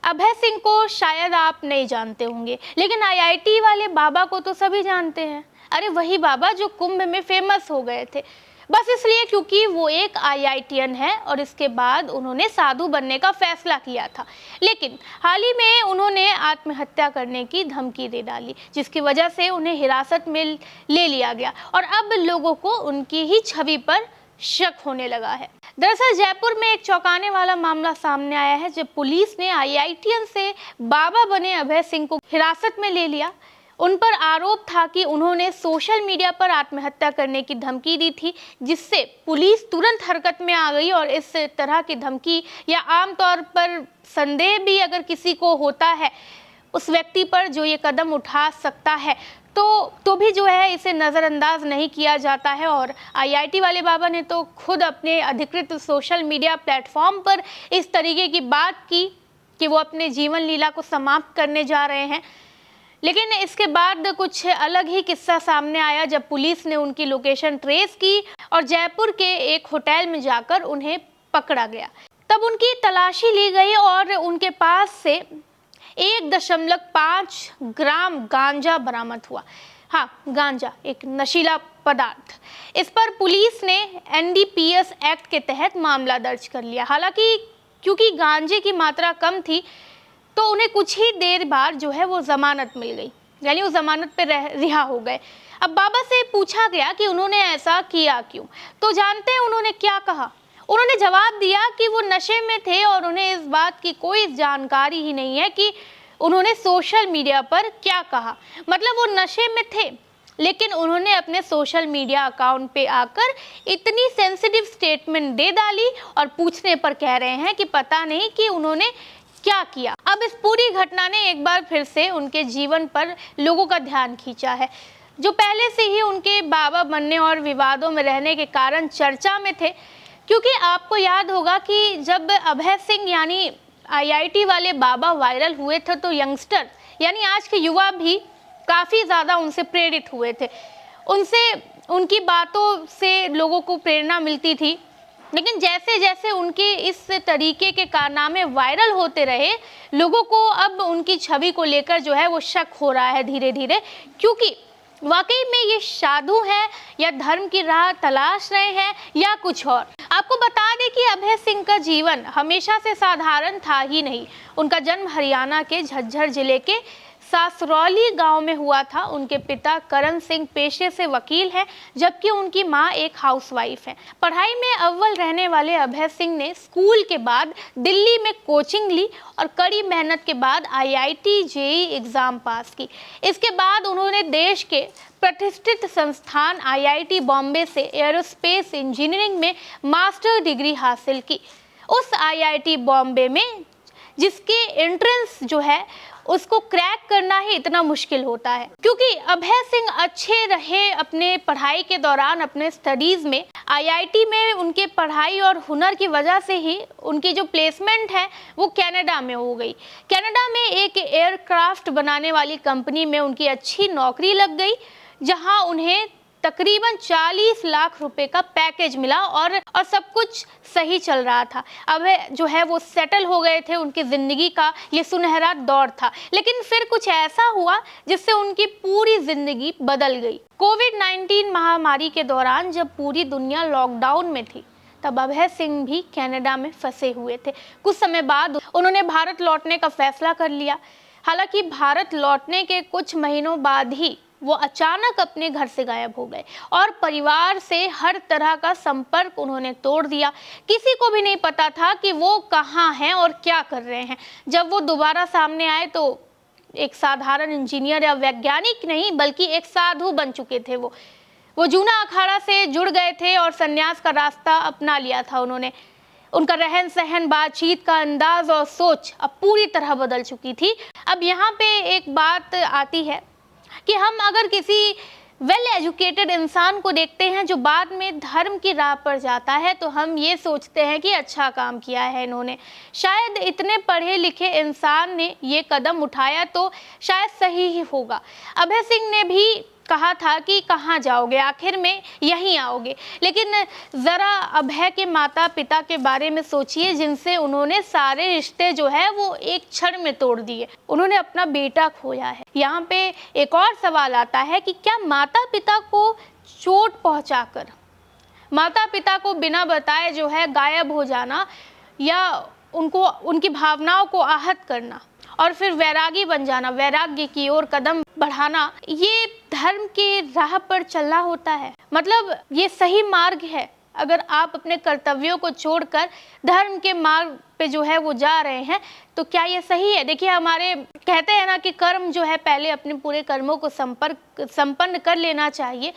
अभय सिंह को शायद आप नहीं जानते होंगे, लेकिन आईआईटी वाले बाबा को तो सभी जानते हैं। अरे वही बाबा जो कुंभ में फेमस हो गए थे, बस इसलिए क्योंकि वो एक आईआईटीएन है और इसके बाद उन्होंने साधु बनने का फैसला किया था। लेकिन हाल ही में उन्होंने आत्महत्या करने की धमकी दे डाली, जिसकी वजह से उन्हें हिरासत में ले लिया गया और अब लोगों को उनकी ही छवि पर शक होने लगा है। दरअसल जयपुर में एक चौंकाने वाला मामला सामने आया है, जब पुलिस ने आईआईटीएन से बाबा बने अभय सिंह को हिरासत में ले लिया। उन पर आरोप था कि उन्होंने सोशल मीडिया पर आत्महत्या करने की धमकी दी थी, जिससे पुलिस तुरंत हरकत में आ गई और इस तरह की धमकी या आमतौर पर संदेह भी अगर किसी को होता है उस व्यक्ति पर जो ये कदम उठा सकता है तो भी जो है इसे नज़रअंदाज नहीं किया जाता है। और आईआईटी वाले बाबा ने तो खुद अपने अधिकृत सोशल मीडिया प्लेटफॉर्म पर इस तरीके की बात की कि वो अपने जीवन लीला को समाप्त करने जा रहे हैं। लेकिन इसके बाद कुछ अलग ही किस्सा सामने आया, जब पुलिस ने उनकी लोकेशन ट्रेस की और जयपुर के एक होटल में जाकर उन्हें पकड़ा गया। तब उनकी तलाशी ली गई और उनके पास से 1.5 ग्राम गांजा बरामद हुआ। हाँ, गांजा एक नशीला पदार्थ। इस पर पुलिस ने एनडीपीएस एक्ट के तहत मामला दर्ज कर लिया। हालांकि क्योंकि गांजे की मात्रा कम थी तो उन्हें कुछ ही देर बाद जो है वो जमानत मिल गई, यानी वो जमानत पे रिहा हो गए। अब बाबा से पूछा गया कि उन्होंने ऐसा किया क्यों, तो जानते हैं उन्होंने क्या कहा? उन्होंने जवाब दिया कि वो नशे में थे और उन्हें इस बात की कोई जानकारी ही नहीं है कि उन्होंने सोशल मीडिया पर क्या कहा। मतलब वो नशे में थे, लेकिन उन्होंने अपने सोशल मीडिया अकाउंट पे आकर इतनी सेंसिटिव स्टेटमेंट दे डाली और पूछने पर कह रहे हैं कि पता नहीं कि उन्होंने क्या किया। अब इस पूरी घटना ने एक बार फिर से उनके जीवन पर लोगों का ध्यान खींचा है, जो पहले से ही उनके बाबा बनने और विवादों में रहने के कारण चर्चा में थे। क्योंकि आपको याद होगा कि जब अभय सिंह यानी आईआईटी वाले बाबा वायरल हुए थे तो यंगस्टर यानी आज के युवा भी काफ़ी ज़्यादा उनसे प्रेरित हुए थे। उनकी बातों से लोगों को प्रेरणा मिलती थी। लेकिन जैसे जैसे उनके इस तरीके के कारनामे वायरल होते रहे, लोगों को अब उनकी छवि को लेकर जो है वो शक हो रहा है धीरे धीरे, क्योंकि वाकई में ये साधु हैं या धर्म की राह तलाश रहे हैं या कुछ और। आपको बता दें कि अभय सिंह का जीवन हमेशा से साधारण था ही नहीं। उनका जन्म हरियाणा के झज्जर जिले के सासरौली गांव में हुआ था। उनके पिता करण सिंह पेशे से वकील हैं, जबकि उनकी मां एक हाउसवाइफ है। पढ़ाई में अव्वल रहने वाले अभय सिंह ने स्कूल के बाद दिल्ली में कोचिंग ली और कड़ी मेहनत के बाद आईआईटी जेईई एग्जाम पास की। इसके बाद उन्होंने देश के प्रतिष्ठित संस्थान आईआईटी बॉम्बे से एयरोस्पेस इंजीनियरिंग में मास्टर डिग्री हासिल की। उस आईआईटी बॉम्बे में जिसके एंट्रेंस जो है उसको क्रैक करना ही इतना मुश्किल होता है, क्योंकि अभय सिंह अच्छे रहे अपने पढ़ाई के दौरान अपने स्टडीज़ में। आईआईटी में उनके पढ़ाई और हुनर की वजह से ही उनकी जो प्लेसमेंट है वो कनाडा में हो गई। कनाडा में एक एयरक्राफ्ट बनाने वाली कंपनी में उनकी अच्छी नौकरी लग गई, जहां उन्हें तकरीबन 40 लाख रुपए का पैकेज मिला और सब कुछ सही चल रहा था। अब जो है वो सेटल हो गए थे, उनकी ज़िंदगी का ये सुनहरा दौर था। लेकिन फिर कुछ ऐसा हुआ जिससे उनकी पूरी ज़िंदगी बदल गई। कोविड-19 महामारी के दौरान जब पूरी दुनिया लॉकडाउन में थी, तब अभय सिंह भी कनाडा में फंसे हुए थे। कुछ समय बाद उन्होंने भारत लौटने का फैसला कर लिया। हालांकि भारत लौटने के कुछ महीनों बाद ही वो अचानक अपने घर से गायब हो गए और परिवार से हर तरह का संपर्क उन्होंने तोड़ दिया। किसी को भी नहीं पता था कि वो कहाँ हैं और क्या कर रहे हैं। जब वो दोबारा सामने आए तो एक साधारण इंजीनियर या वैज्ञानिक नहीं, बल्कि एक साधु बन चुके थे। वो जूना अखाड़ा से जुड़ गए थे और संन्यास का रास्ता अपना लिया था उन्होंने। उनका रहन सहन, बातचीत का अंदाज और सोच अब पूरी तरह बदल चुकी थी। अब यहाँ पे एक बात आती है कि हम अगर किसी वेल एजुकेटेड इंसान को देखते हैं जो बाद में धर्म की राह पर जाता है, तो हम ये सोचते हैं कि अच्छा काम किया है इन्होंने। शायद इतने पढ़े लिखे इंसान ने ये कदम उठाया तो शायद सही ही होगा। अभय सिंह ने भी कहा था कि कहाँ जाओगे, आखिर में यहीं आओगे। लेकिन ज़रा अभय के माता पिता के बारे में सोचिए, जिनसे उन्होंने सारे रिश्ते जो है वो एक क्षण में तोड़ दिए। उन्होंने अपना बेटा खोया है। यहाँ पे एक और सवाल आता है कि क्या माता पिता को चोट पहुँचाकर, माता पिता को बिना बताए जो है गायब हो जाना या उनको, उनकी भावनाओं को आहत करना और फिर वैरागी बन जाना, वैराग्य की ओर कदम बढ़ाना, ये धर्म के राह पर चलना होता है? मतलब ये सही मार्ग है? अगर आप अपने कर्तव्यों को छोड़कर धर्म के मार्ग पे जो है वो जा रहे हैं तो क्या ये सही है? देखिए, हमारे कहते हैं ना कि कर्म जो है, पहले अपने पूरे कर्मों को संपन्न कर लेना चाहिए,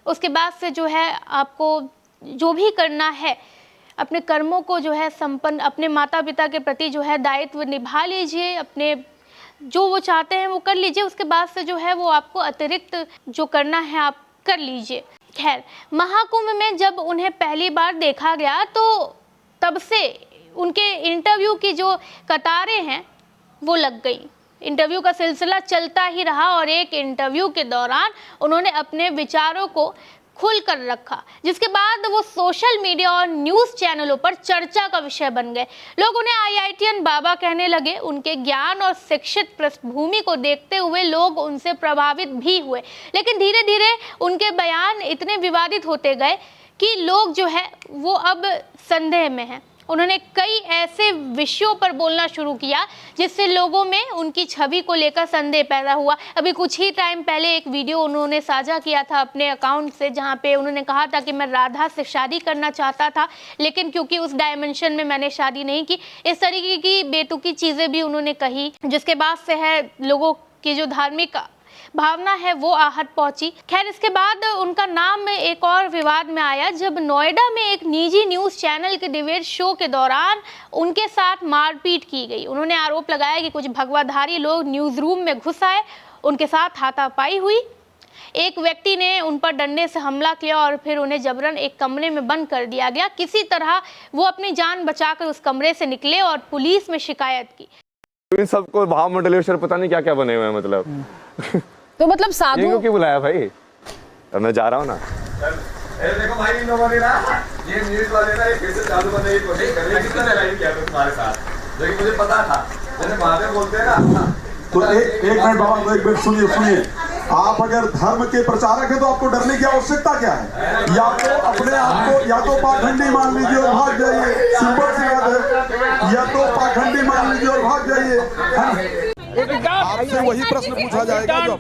उसके बाद से जो है आपको जो भी करना है अपने कर्मों को जो है संपन्न, अपने माता पिता के प्रति जो है दायित्व निभा लीजिए, अपने जो वो चाहते हैं वो कर लीजिए, उसके बाद से जो है वो आपको अतिरिक्त जो करना है आप कर लीजिए। खैर, महाकुंभ में जब उन्हें पहली बार देखा गया तो तब से उनके इंटरव्यू की जो कतारें हैं वो लग गई। इंटरव्यू का सिलसिला चलता ही रहा और एक इंटरव्यू के दौरान उन्होंने अपने विचारों को खुल कर रखा, जिसके बाद वो सोशल मीडिया और न्यूज़ चैनलों पर चर्चा का विषय बन गए। लोग उन्हें IITian बाबा कहने लगे। उनके ज्ञान और शिक्षित पृष्ठभूमि को देखते हुए लोग उनसे प्रभावित भी हुए, लेकिन धीरे धीरे उनके बयान इतने विवादित होते गए कि लोग जो है वो अब संदेह में हैं। उन्होंने कई ऐसे विषयों पर बोलना शुरू किया जिससे लोगों में उनकी छवि को लेकर संदेह पैदा हुआ। अभी कुछ ही टाइम पहले एक वीडियो उन्होंने साझा किया था अपने अकाउंट से, जहां पे उन्होंने कहा था कि मैं राधा से शादी करना चाहता था, लेकिन क्योंकि उस डायमेंशन में मैंने शादी नहीं की। इस तरीके की बेतुकी चीज़ें भी उन्होंने कही, जिसके बाद से है लोगों की जो धार्मिक भावना है वो आहत पहुंची। खैर, इसके बाद उनका नाम एक और विवाद में आया जब नोएडा में एक निजी न्यूज़ चैनल के डिबेट शो के दौरान उनके साथ मारपीट की गई। उन्होंने आरोप लगाया कि कुछ भगवाधारी लोग न्यूज़ रूम में घुस आए, उनके साथ हाथापाई हुई। एक व्यक्ति ने उन पर डंडे से हमला किया और फिर उन्हें जबरन एक कमरे में बंद कर दिया गया। किसी तरह वो अपनी जान बचाकर उस कमरे से निकले और पुलिस में शिकायत की। इन सबको महामंडलेश्वर पता नहीं क्या क्या बने हुए हैं, मतलब तो मतलब साधु क्यों बुलाया भाई? अब मैं जा रहा हूँ ना। देखो भाई, इन लोगों ने ना ये न्यूज़ वाले ना ये फिर से चालू करने की कोशिश कर रहे हैं। कितना लाइव किया तुम्हारे साथ, लेकिन मुझे पता था, जैसे महादेव बोलते हैं ना। तो एक मिनट बाबा, तो एक मिनट सुनिए। आप अगर धर्म के प्रचारक हैं तो आपको डरने की आवश्यकता क्या है? या तो अपने आप को या तो पाखंडी मान लीजिए और भाग जाइए, सिंपल सी बात है। या तो पाखंडी मान लीजिए और भाग जाइए। आपसे वही प्रश्न पूछा जाएगा जो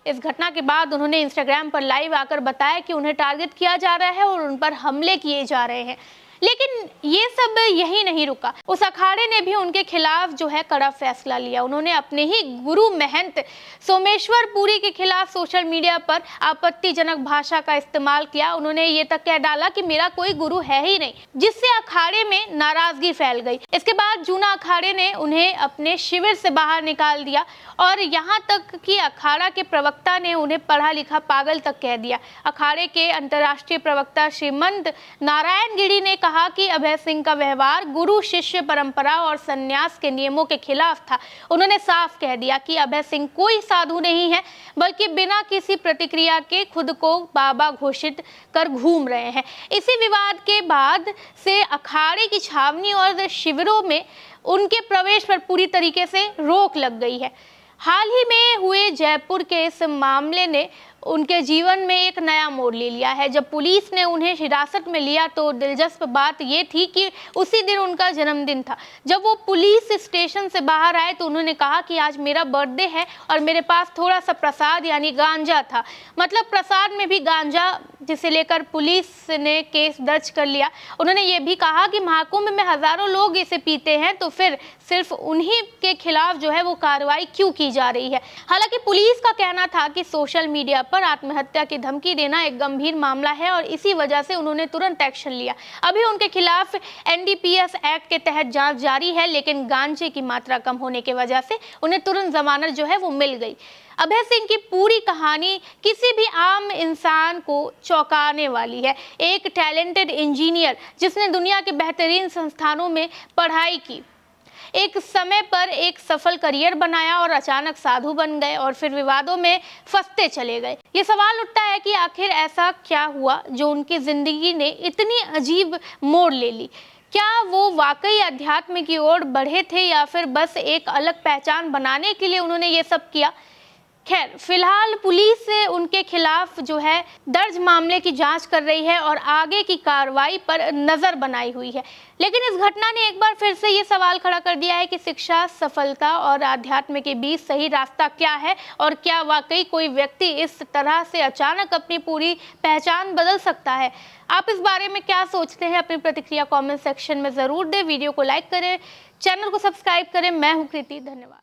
इस घटना के बाद उन्होंने इंस्टाग्राम पर लाइव आकर बताया कि उन्हें टारगेट किया जा रहा है और उन पर हमले किए जा रहे हैं। लेकिन ये सब यही नहीं रुका। उस अखाड़े ने भी उनके खिलाफ जो है कड़ा फैसला लिया। उन्होंने अपने ही गुरु महंत सोमेश्वर पुरी के खिलाफ सोशल मीडिया पर आपत्तिजनक भाषा का इस्तेमाल किया। उन्होंने ये तक कह डाला कि मेरा कोई गुरु है ही नहीं, जिससे अखाड़े में नाराजगी फैल गई। इसके बाद जूना अखाड़े ने उन्हें अपने शिविर से बाहर निकाल दिया और यहाँ तक कि अखाड़ा के प्रवक्ता ने उन्हें पढ़ा लिखा पागल तक कह दिया। अखाड़े के अंतर्राष्ट्रीय प्रवक्ता श्रीमंत नारायण गिरी ने कहा कि अभय सिंह का व्यवहार गुरु शिष्य परंपरा और संन्यास के नियमों के खिलाफ था। उन्होंने साफ कह दिया कि अभय सिंह कोई साधु नहीं है, बल्कि बिना किसी प्रतिक्रिया के खुद को बाबा घोषित कर घूम रहे हैं। इसी विवाद के बाद से अखाड़े की छावनी और शिविरों में उनके प्रवेश पर पूरी तरीके से रोक लग गई है। हाल ही में हुए जयपुर के इस मामले ने उनके जीवन में एक नया मोड़ ले लिया है। जब पुलिस ने उन्हें हिरासत में लिया तो दिलचस्प बात ये थी कि उसी दिन उनका जन्मदिन था। जब वो पुलिस स्टेशन से बाहर आए तो उन्होंने कहा कि आज मेरा बर्थडे है और मेरे पास थोड़ा सा प्रसाद यानी गांजा था। मतलब प्रसाद में भी गांजा, जिसे लेकर पुलिस ने केस दर्ज कर लिया। उन्होंने ये भी कहा कि महाकुंभ में हजारों लोग इसे पीते हैं, तो फिर सिर्फ उन्हीं के खिलाफ जो है वो कार्रवाई क्यों की जा रही है। हालांकि पुलिस का कहना था कि सोशल मीडिया पर आत्महत्या की धमकी देना एक गंभीर मामला है और इसी वजह से उन्होंने तुरंत एक्शन लिया। अभी उनके खिलाफ NDPS एक्ट के तहत जांच जारी है, लेकिन गांजे की मात्रा कम होने की वजह से उन्हें तुरंत जमानत जो है वो मिल गई। अभय सिंह की पूरी कहानी किसी भी आम इंसान को चौंकाने वाली है। एक टैलेंटेड इंजीनियर जिसने दुनिया के बेहतरीन संस्थानों में पढ़ाई की, एक समय पर एक सफल करियर बनाया और अचानक साधु बन गए और फिर विवादों में फंसते चले गए। ये सवाल उठता है कि आखिर ऐसा क्या हुआ जो उनकी जिंदगी ने इतनी अजीब मोड़ ले ली। क्या वो वाकई अध्यात्म की ओर बढ़े थे या फिर बस एक अलग पहचान बनाने के लिए उन्होंने ये सब किया। खैर, फिलहाल पुलिस उनके खिलाफ जो है दर्ज मामले की जांच कर रही है और आगे की कार्रवाई पर नजर बनाई हुई है। लेकिन इस घटना ने एक बार फिर से ये सवाल खड़ा कर दिया है कि शिक्षा, सफलता और आध्यात्म के बीच सही रास्ता क्या है और क्या वाकई कोई व्यक्ति इस तरह से अचानक अपनी पूरी पहचान बदल सकता है। आप इस बारे में क्या सोचते हैं? अपनी प्रतिक्रिया कमेंट सेक्शन में जरूर दें। वीडियो को लाइक करें, चैनल को सब्सक्राइब करें। मैं हूं कृति, धन्यवाद।